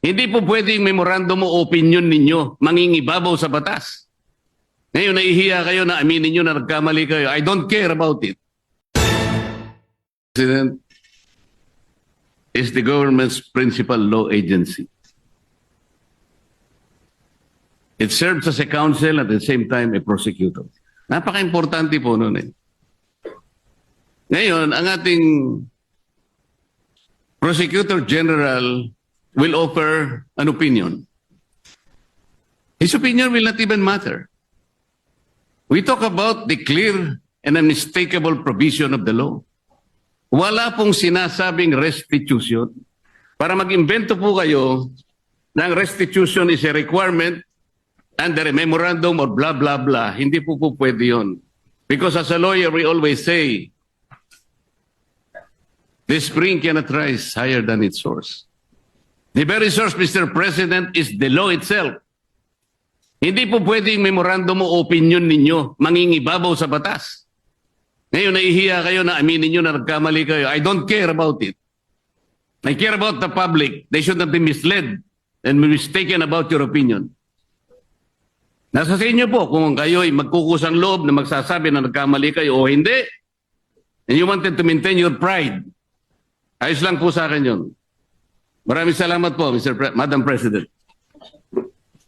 Hindi po pwedeng memorandum o opinion ninyo mangingibabaw sa batas. Ngayon, nahihiya kayo na aminin nyo na nagkamali kayo. I don't care about it. President is the government's principal law agency. It serves as a counsel at the same time a prosecutor. Napaka-importante po nun eh. Ngayon, ang ating Prosecutor General will offer an opinion. His opinion will not even matter. We talk about the clear and unmistakable provision of the law. Wala pong sinasabing restitution. Para mag-invento po kayo na ang restitution is a requirement under a memorandum or blah, blah, blah. Hindi po pwede yun. Because as a lawyer, we always say, the spring cannot rise higher than its source. The very source, Mr. President, is the law itself. Hindi po pwedeng memorandum o opinion ninyo mangingibabaw sa batas. Ngayon, nahihiya kayo na aminin nyo na nagkamali kayo. I don't care about it. I care about the public. They should not be misled and mistaken about your opinion. Nasa sa inyo po kung kayo ay magkukusang loob na magsasabi na nagkamali kayo o hindi. And you wanted to maintain your pride. Ayos lang po sa akin yun. Maraming salamat po, Madam President.